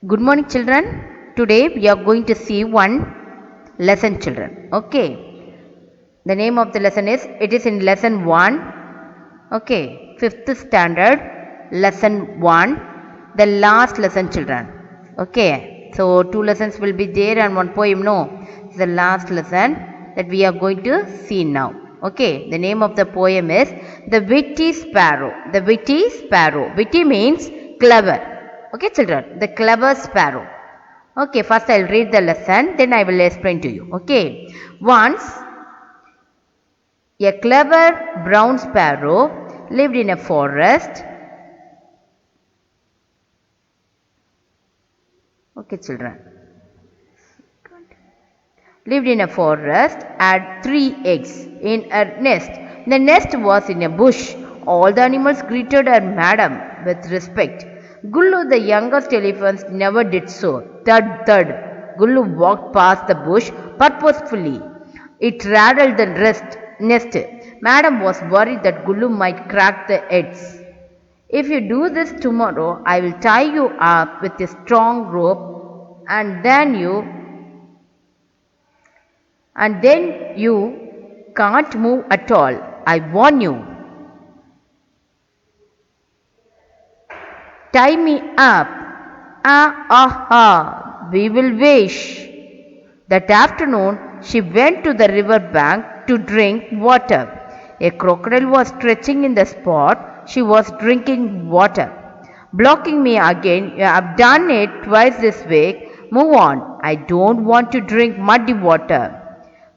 Good morning, children. Today we are going to see one lesson, children. Okay. The name of the lesson is, it is in lesson 1. Okay. 5th standard, lesson 1. The last lesson, children. Okay. So, 2 lessons will be there and 1 poem. No. It's the last lesson that we are going to see now. Okay. The name of the poem is The Witty Sparrow. The Witty Sparrow. Witty means clever. Okay, children, the clever sparrow. Okay, first I will read the lesson, then I will explain to you. Okay, once a clever brown sparrow lived in a forest. Okay, children. Lived in a forest, had 3 eggs in a nest. The nest was in a bush. All the animals greeted her madam with respect. Gullu, the youngest elephant, never did so. Thud, thud. Gullu walked past the bush purposefully. It rattled the nest. Madam was worried that Gullu might crack the eggs. If you do this tomorrow, I will tie you up with a strong rope and then you can't move at all. I warn you. Tie me up. We will wish. That afternoon, she went to the river bank to drink water. A crocodile was stretching in the spot she was drinking water. Blocking me again, you have done it twice this week. Move on. I don't want to drink muddy water.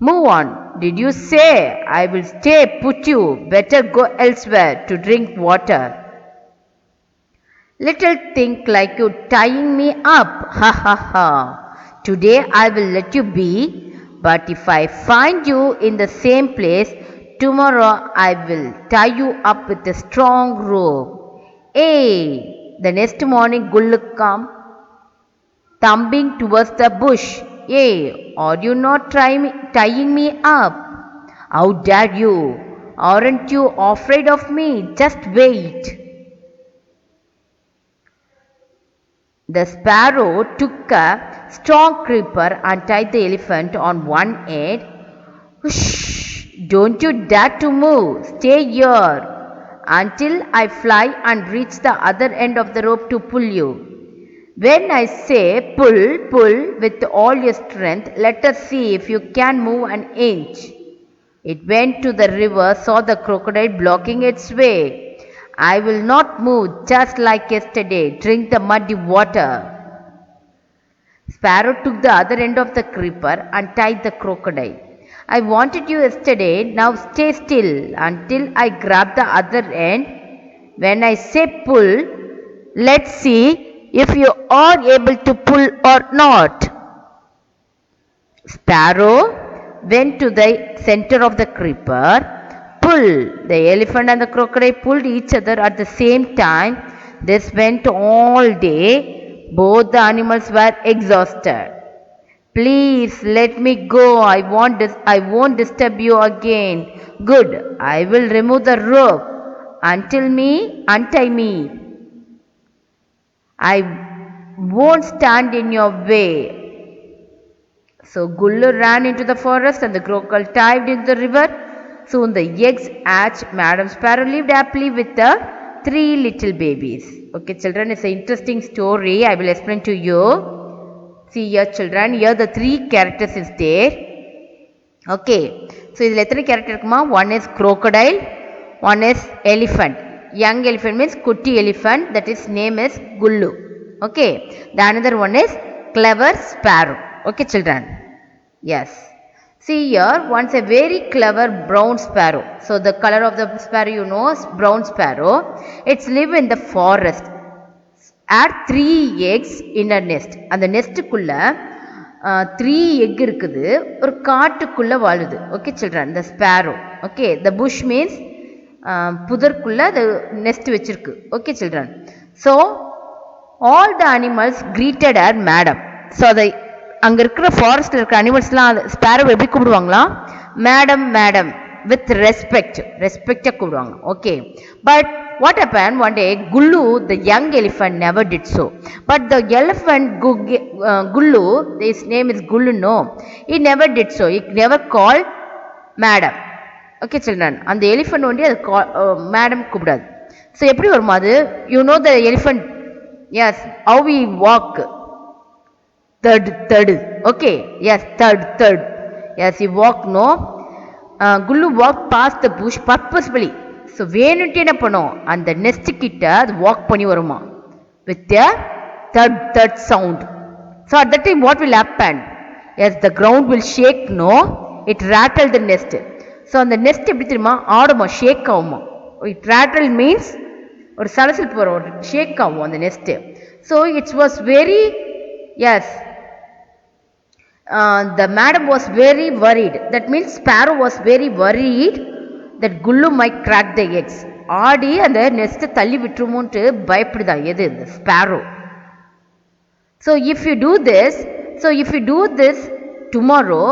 Move on. Did you say I will stay put you? Better go elsewhere to drink water. Little think like you tying me up. Ha ha ha. Today I will let you be, but if I find you in the same place, tomorrow I will tie you up with a strong rope. Hey! The next morning Gullu came thumping towards the bush. Hey! Are you not tying me up? How dare you? Aren't you afraid of me? Just wait. The sparrow took a strong creeper and tied the elephant on one end. Shh! Don't you dare to move. Stay here until I fly and reach the other end of the rope to pull you. When I say pull, pull with all your strength. Let us see if you can move an inch. It went to the river, saw the crocodile blocking its way. I will not move, just like yesterday. Drink the muddy water. Sparrow took the other end of the creeper and tied the crocodile. I wanted you yesterday, now stay still until I grab the other end. When I say pull, let's see if you are able to pull or not. Sparrow went to the center of the creeper. Pull. The elephant and the crocodile pulled each other at the same time. This went all day. Both the animals were exhausted. Please let me go. I won't disturb you again. Good. I will remove the rope. Untie me. I won't stand in your way. So Gullu ran into the forest and the crocodile dived into the river. Soon the eggs hatched. Madam Sparrow lived happily with the 3 little babies. Okay, children, it's an interesting story. I will explain to you. See here, children. Here the 3 characters is there. Okay. So, this letter character, one is crocodile, one is elephant. Young elephant means Kutti elephant. That is name is Gullu. Okay. The another one is clever sparrow. Okay, children. Yes. See here, once a very clever brown sparrow. So, the color of the sparrow you know is brown sparrow. It's live in the forest. Had 3 eggs in a nest. And the nest kulla 3 egg இருக்குது ஒரு காட்டுக்குள்ள வாழுது. Okay, children, the sparrow. Okay, the bush means புதர்க்குள்ள the nest வச்சிருக்கு. Okay, children. So, all the animals greeted her madam. So, அங்கே இருக்கிற ஃபாரஸ்ட்டில் இருக்கிற அனிமல்ஸ்லாம் Sparrow எப்படி கூப்பிடுவாங்களா? Madam madam with ரெஸ்பெக்டாக கூப்பிடுவாங்க. Okay, but what happened one day, Gullu, the young elephant, never did so. But the elephant Gullu, his name is Gullu, no, he never did so. He never called madam. Okay children, and the elephant only madam கூப்பிடாது. So எப்படி வருமா அது? You know the elephant, yes, how we walk, third, okay, yes, third, yes, he walk, no, Gullu walk past the bush purposefully. So வேணுட்டு என்ன பண்ணும், அந்த next கிட்ட அது walk பண்ணி வருமா with a third sound. So at that time what will happen? Yes, the ground will shake, no, it rattled the nest. So அந்த next எப்படி தெரியுமா ஆடுமா, ஷேக் ஆகுமா. It rattled means ஒரு சலசலப்பு வரும், ஒரு ஷேக் ஆகும் அந்த next. So it was very, yes, the madam was very worried. That means sparrow was very worried that Gullu might crack the eggs. ஆடி அந்த நெஸ்ட்டை தள்ளி விட்டுருமோன்ட்டு பயப்படுதா எது, இந்த Sparrow. So if you do this tomorrow,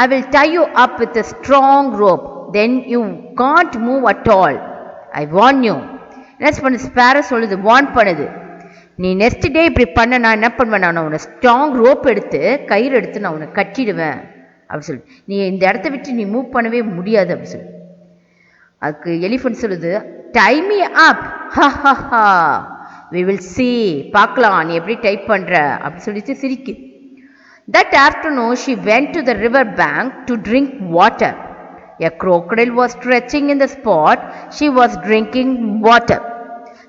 I will tie you up with a strong rope. Then you can't move at all. I warn you. என்ன பண்ணு, Sparrow சொல்லுது, warn பண்ணுது. நீ next day இப்படி பண்ண நான் என்ன பண்ணுவேன், நான் உன்னை ஸ்ட்ராங் ரோப் எடுத்து கயிறு எடுத்து நான் உன்னை கட்டிடுவேன் அப்படி சொல்லி, நீ இந்த இடத்த விட்டு நீ மூவ் பண்ணவே முடியாது அப்படி சொல்லி. அதுக்கு எலிஃபண்ட் சொல்லுது, tie me up, we will see, பார்க்கலாம் நீ எப்படி டைப் பண்ற அப்படி சொல்லிட்டு சிரிக்கு. That afternoon she went to the river bank to drink water. A crocodile was stretching in the spot she was drinking water.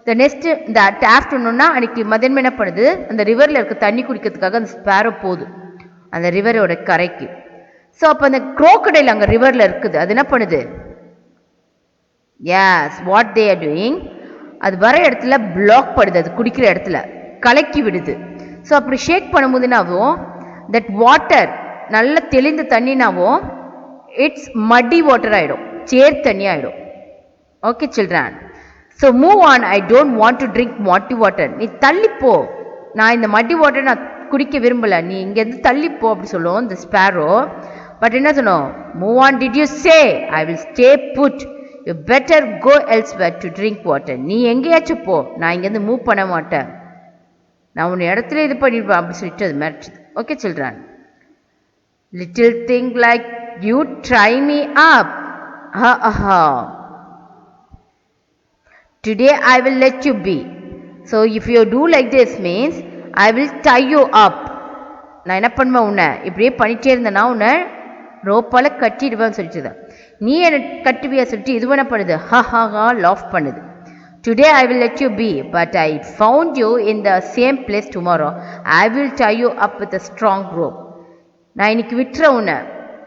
The next that afternoon அன்னைக்கு மதியம் என்ன பண்ணுது, அந்த ரிவரில் இருக்க தண்ணி குடிக்கிறதுக்காக அந்த ஸ்பேரோ போகுது அந்த ரிவரோட கரைக்கு. ஸோ அப்போ அந்த crocodile அங்கே ரிவரில் இருக்குது, அது என்ன பண்ணுது, yes, what they are doing, அது வர இடத்துல பிளாக் பண்ணுது, அது குடிக்கிற இடத்துல கலக்கி விடுது. ஸோ அப்படி ஷேக் பண்ணும்போது என்னாகும், தட் வாட்டர் நல்ல தெளிந்த தண்ணினாவும் இட்ஸ் மட்டி வாட்டர் ஆகிடும், சேர் தண்ணி ஆகிடும். Okay children, so move on, I don't want to drink mitti water. நீ தள்ளிப்போ, நான் இந்த மட்டி வாட்டர் நான் குடிக்க விரும்பலை, நீ இங்கேருந்து தள்ளிப்போ அப்படி சொல்லுவோம் இந்த ஸ்பேரோ. பட் என்ன சொன்னோம், move on did you say, I will stay put, you better go elsewhere to drink water. நீ எங்கேயாச்சும் போ, நான் இங்கேருந்து மூவ் பண்ண மாட்டேன், நான் உன் இடத்துல இது பண்ணிடுவேன் அப்படி சொல்லிட்டு அது மிரட்டுது. Okay children, little thing like you try me up, today I will let you be. So if you do like this means I will tie you up. நான் என்ன பண்ணுவேன், உன்னை இப்படியே பண்ணிட்டே இருந்தேன்னா உன்னை ரோப்பால் கட்டிடுவேன்னு சொல்லிட்டு, நீ என்னை கட்டுவியா சொல்லிட்டு இது என்ன பண்ணுது, லாஃப் பண்ணுது. Today I will let you be, but I found you in the same place tomorrow. I will tie you up with a strong rope. நான் இன்னைக்கு விட்டுற உன்னை,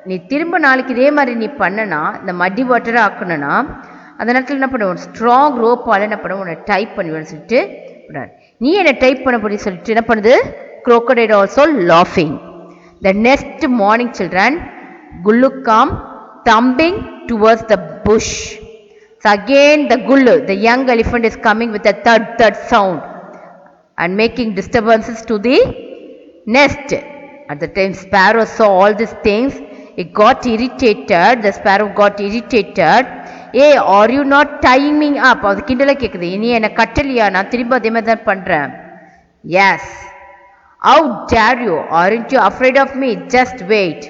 நீ திரும்ப நாளைக்கு இதே மாதிரி நீ பண்ணனா, இந்த மடி வாட்டராக ஆக்கணும்னா அந்த நேரத்தில் என்ன பண்ணுவோம், ஸ்ட்ராங் ரோப்பால் என்ன பண்ணுவோம், உன்னை டைப் பண்ணுவேன்னு சொல்லிட்டு, நீ என்னை டைப் பண்ண போய் சொல்லிட்டு என்ன பண்ணுது, crocodile also laughing. The next morning children, Gullu come thumping towards the bush. So again the Gullu, the young elephant, is coming with a third sound and making disturbances to the nest. At the time sparrow saw all these things, it got irritated. The sparrow got irritated. Hey, are you not tying me up? அது கிண்டல கேக்குது, நீ என்ன கட்டலியா, நான் திரும்ப அதே மாதிரி தான் பண்றேன். Yes, how dare you, aren't you afraid of me? Just wait.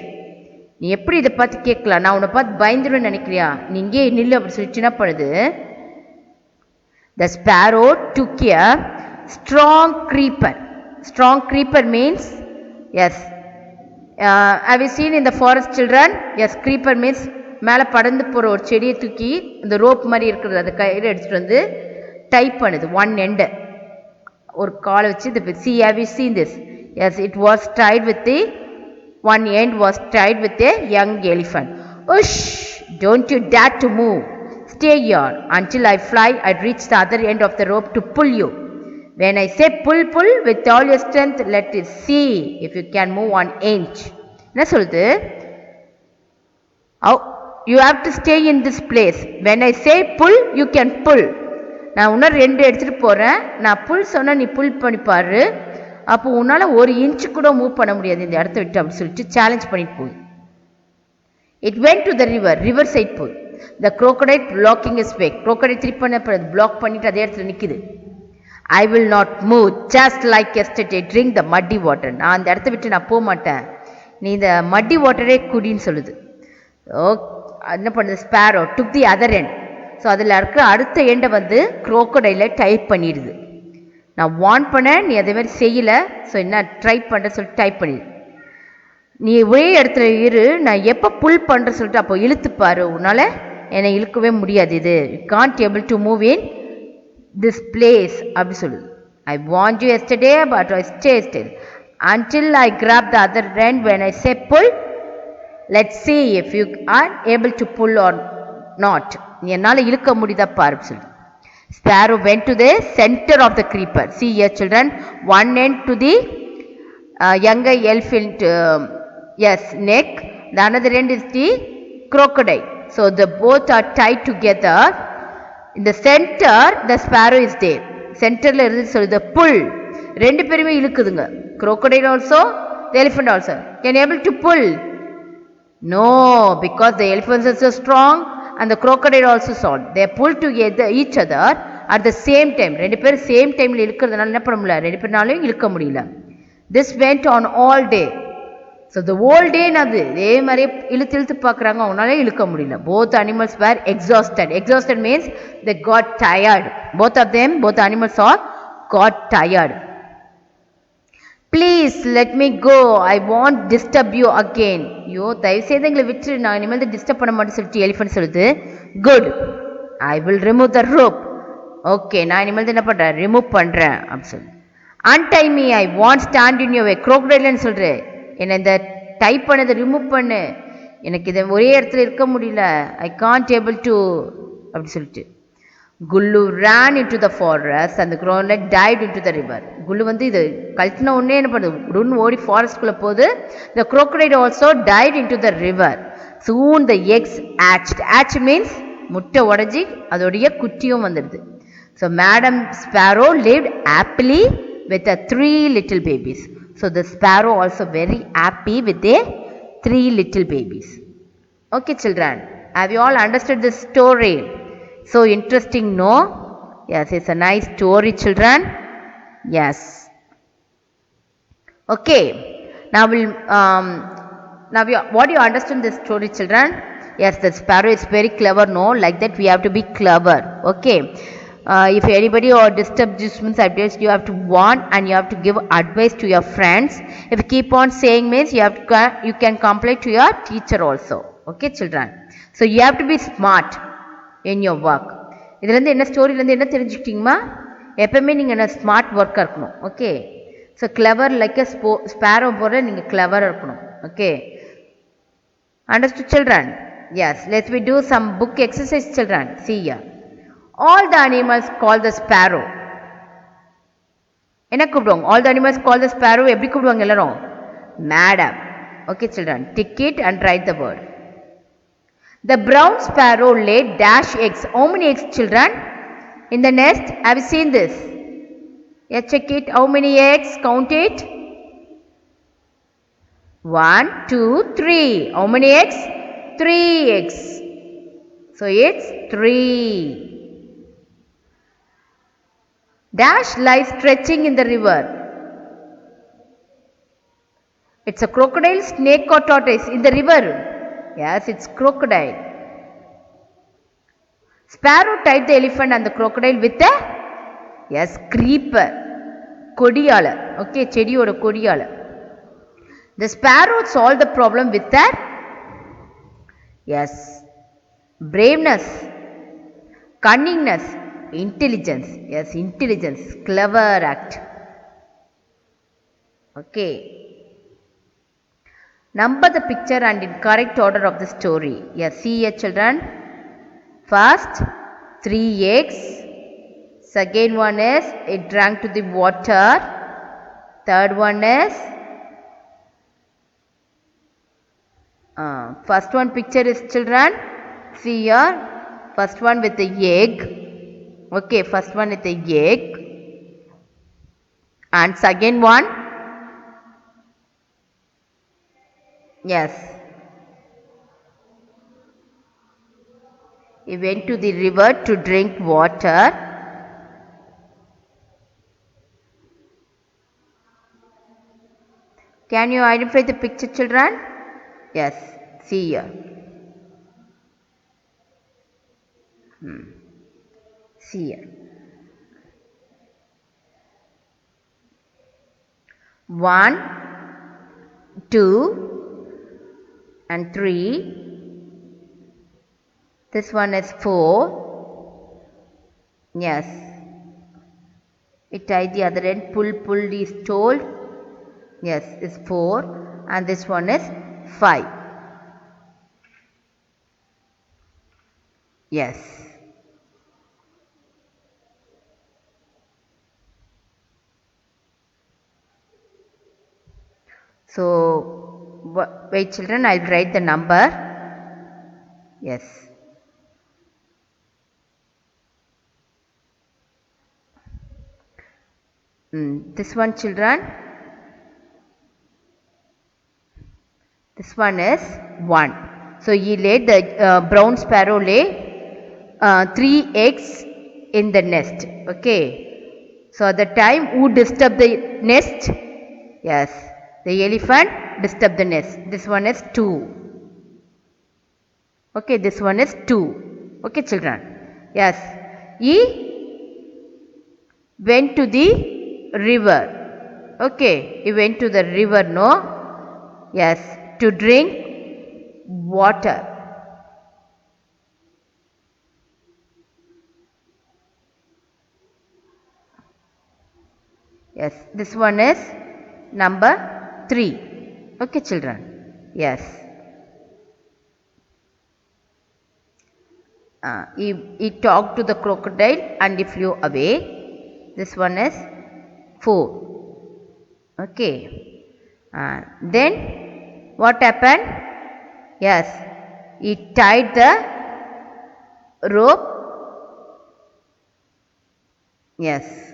நீ எப்படி இதை பார்த்து கேட்கலாம், நான் உன்னை பார்த்து பயந்துருவேன்னு நினைக்கிறியா, நீ இங்கே நில்லு அப்படி சொல்லிட்டு என்ன பண்ணுது. The sparrow took a strong creeper. Strong creeper means, yes, have you seen in the forest children? Yes, creeper means மேலே படர்ந்து போகிற ஒரு செடியை தூக்கி இந்த ரோப் மாதிரி இருக்கிறது அதை கையில் எடுத்துகிட்டு வந்து டைப் பண்ணுது, ஒன் எண்டு ஒரு காலை வச்சு. இந்த see, have you seen this? Yes, it was tied with the one end was tied with a young elephant. Ush, don't you dare to move, stay here until I fly. I reach the other end of the rope to pull you. When I say pull with all your strength, let us see if you can move 1 inch. என்ன சொல்லுது, you have to stay in this place. When I say pull, you can pull. நான் இன்னும் 2 எடுத்துகிட்டு போகிறேன், நான் புல் சொன்னால் நீ புல் பண்ணி பாரு, அப்போ உன்னால் 1 இன்ச்சு கூட மூவ் பண்ண முடியாது இந்த இடத்த விட்டு அப்படி சொல்லிட்டு சேலஞ்ச் பண்ணிட்டு போகுது. It went to the river side போகுது. the crocodile blocking his way. Crocodile திருப்பி பண்ண block பண்ணிட்டு அதே இடத்துல நிக்குது. I will not move just like yesterday. Drink the muddy water. நான் அந்த இடத்த விட்டு நான் போக மாட்டேன், நீ இந்த மட்டி வாட்டரே குடின்னு சொல்லுது. என்ன பண்ணுது, Sparrow took the other end. So அதில் இருக்க அடுத்த எண்டை வந்து குரோக்கடைல டைப் பண்ணிடுது. நான் வார்ன் பண்ணேன், நீ அதே மாதிரி செய்யலை, ஸோ என்ன ட்ரை பண்ணுற சொல்லிட்டு டைப் பண்ணிடு. நீ ஒரே இடத்துல இரு, நான் எப்போ புல் பண்ணுற சொல்லிட்டு அப்போ இழுத்துப்பாரு, உன்னால் என்னை இழுக்கவே முடியாது, இது can't able to move in this place அப்படி சொல்லுது. I want you yesterday but I stay still until I grab the other end. When I say pull, let's see if you are able to pull or not. நீ என்னால் இழுக்க முடியுதா பாரு சொல்லு. Sparrow went to the center of the creeper. See here children, one end to the younger elephant yes neck, the another end is the crocodile. So the both are tied together. In the center the sparrow is there. சென்டரில் இருந்து சொல்லுது புல், ரெண்டு பேருமே இழுக்குதுங்க. crocodile also, the elephant also. Can you able to pull? No, because the elephants are so strong and the crocodile also strong. They pull together each other at the same time. ரெண்டு பேரும் same டைமில் இழுக்கிறதுனால என்ன பண்ண முடியல, ரெண்டு பேர்னாலையும் இழுக்க முடியல. This went on all day. So the whole day அது இதே மாதிரி இழுத்து இழுத்து பார்க்குறாங்க, அவங்களால இழுக்க முடியல. Both animals were exhausted. Exhausted means they got tired. Both of them, both animals are got tired. Please let me go, I won't disturb you again. ஐயோ தயவு செய்து எங்களை விட்டு, நான் இனிமேல் டிஸ்டர்ப் பண்ண மாட்டேன்னு சொல்லிட்டு எலிஃபண்ட் சொல்லுது. Good, I will remove the rope. Okay, நான் இனிமேல் என்ன பண்ணுறேன், ரிமூவ் பண்ணுறேன் அப்படின்னு சொல்லு. Untie me, I want stand in you way. குரோக்கடைல்னு சொல்கிறேன், என்னை இந்த டைப் பண்ணதை ரிமூவ் பண்ணு, எனக்கு இதை ஒரே இடத்துல இருக்க முடியல, ஐ கான்ட் ஏபிள் டு அப்படி சொல்லிட்டு. Kullu ran into the forest and the crocodile dived into the river. Kullu வந்து இது கழட்டின உடனே என்ன பண்ணுது, உடனே ஓடி ஃபாரஸ்ட்குள்ளே போகுது. The crocodile also dived into the river. Soon the eggs hatched. Hatch means முட்டை உடஞ்சி அதோடைய குட்டியும் வந்துடுது. So Madam Sparrow lived happily with the 3 little babies. So the sparrow also very happy with their 3 little babies. Okay children, have you all understood this story? So interesting, no? Yes, it's a nice story children. Yes. Okay, now what do you understand this story children? Yes, the sparrow is very clever, no? Like that we have to be clever. Okay, if anybody or disturb this means advice, you have to warn and you have to give advice to your friends. If you keep on saying means you can complain to your teacher also. Okay children, so you have to be smart in your work. இதுலேருந்து என்ன ஸ்டோரியிலேருந்து என்ன தெரிஞ்சுக்கிட்டீங்கம்மா, எப்பவுமே நீங்கள் என்ன smart ஒர்க்காக இருக்கணும். Okay, so clever like a sparrow போல நீங்கள் கிளவராக இருக்கணும். Okay, understood children? Yes, let's we do some book exercise children. See here, all the animals call the sparrow. என்ன கூப்பிடுவாங்க? all the animals call the sparrow எப்படி கூப்பிடுவாங்க எல்லாரும்? Madam. Okay children, tick it and write the word. The brown sparrow laid dash eggs. How many eggs children in the nest? Have you seen this? Yeah, check it. How many eggs? Count it. 1, 2, 3. How many eggs? 3 eggs. So it's 3. Dash lies stretching in the river. It's a crocodile, snake or tortoise in the river. Yes, it's crocodile. Sparrow tied the elephant and the crocodile with a yes creeper. கொடியால. Okay, செடியோட கொடியால. The sparrow solved the problem with that yes braveness, cunningness, intelligence. Yes, intelligence, clever act. Okay, number the picture and in correct order of the story. Yes, see here children. First 3 eggs. Second one is it drank to the water. Third one is first one picture is children. See here, first one with the egg. Okay, first one with the egg. And second one yes He went to the river to drink water. Can you identify the picture, children? Yes, see here. See here. 1, 2, and 3. This one is 4. Yes. It tied the other end. Pulled is told. Yes, is 4. And this one is 5. Yes. So, wait children, I will write the number. Yes. This one children, this one is 1. So, he laid the brown sparrow lay 3 eggs in the nest. Okay. So, at the time who disturbed the nest? Yes, the elephant disturbed the nest. This one is 2. Okay, this one is 2. Okay, children. Yes, he went to the river. Okay, he went to the river, no? Yes, to drink water. Yes, this one is number 3. Okay, children. Yes. He talked to the crocodile and he flew away. This one is 4. Okay. Then what happened? Yes, he tied the rope. Yes,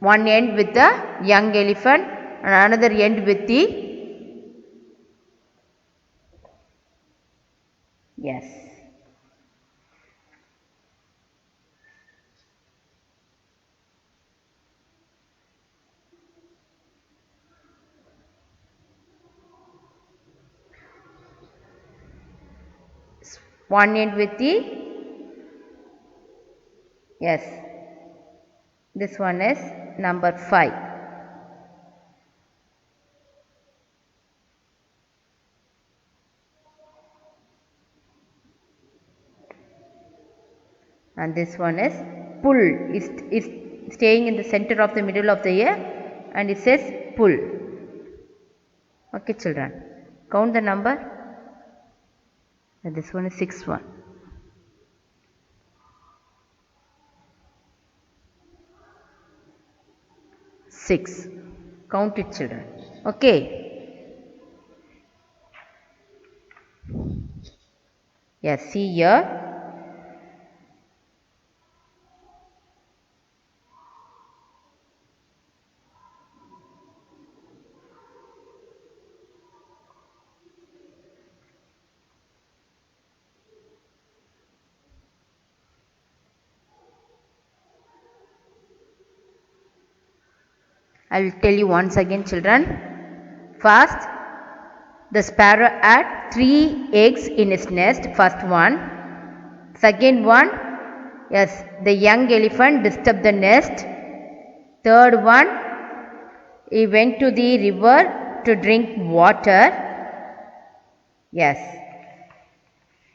one end with the young elephant and another end with the yes. One end with the yes. This one is number 5. And this one is pull. Is staying in the center of the middle of the ear and it says pull. Okay, children. Count the number. And this one is 6th one. 6. Count it, children. Okay. Yes, see here. I will tell you once again, children. First, the sparrow had 3 eggs in its nest. First one. Second one, yes, the young elephant disturbed the nest. Third one, he went to the river to drink water. Yes.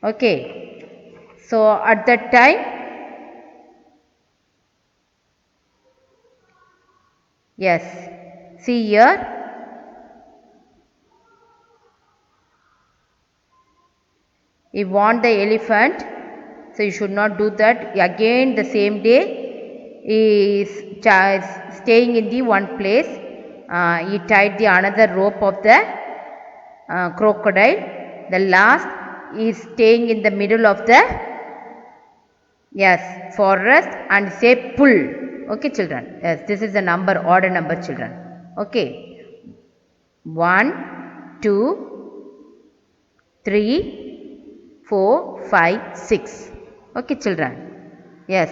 Okay. So, at that time, yes, see here. He warned the elephant, so you should not do that. Again, the same day, he is staying in the one place. He tied the another rope of the crocodile. The last is staying in the middle of the yes forest and say pull. Okay, children. Yes, this is the number, order number, children. Okay. 1, 2, 3, 4, 5, 6. Okay, children. Yes.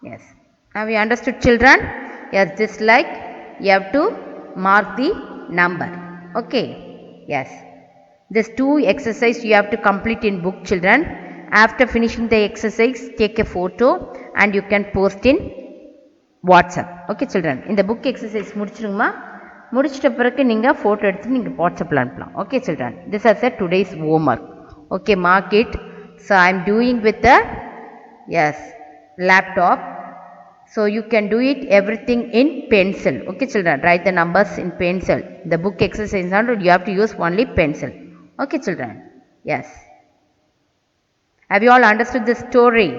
Yes. Have you understood, children? Yes, just like you have to mark the number. Okay. Yes. This 2 exercise you have to complete in book, children. After finishing the exercise, take a photo and you can post in WhatsApp. Okay, children. In the book exercise முடிச்சிருங்கம்மா. முடிச்சிட்ட பிறகு நீங்கள் photo எடுத்து நீங்கள் வாட்ஸ்அப்பில் அனுப்பலாம். Okay, children. This is today's homework. Okay, mark it. So I am doing with the laptop. So you can do it everything in pencil. Okay, children. Write the numbers in pencil. The book exercise you have to use only pencil. Okay, children. Yes. Have you all understood the story?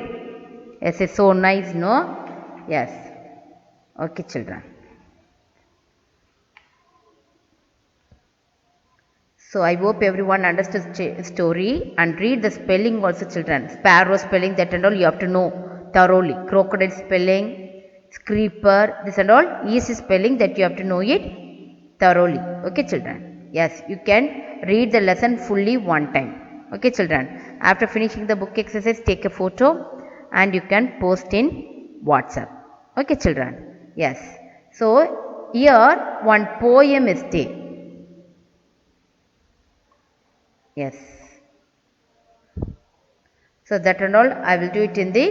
Yes, it's so nice, no? Yes. Okay, children. So I hope everyone understood story and read the spelling also, children. Sparrow spelling, that and all you have to know thoroughly. Crocodile spelling, screeper, this and all easy spelling that you have to know it thoroughly. Okay, children. Yes, you can read the lesson fully one time. Okay, children. After finishing the book exercise, take a photo and you can post in WhatsApp. Okay, children. Yes. So here one poem is there. Yes. So that and all I will do it in the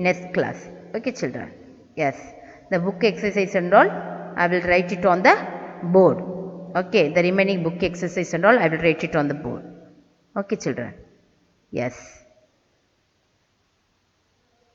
next class. Okay, children. Yes. The book exercise and all I will write it on the board. Okay. The remaining book exercise and all I will write it on the board. Okay, children. Yes.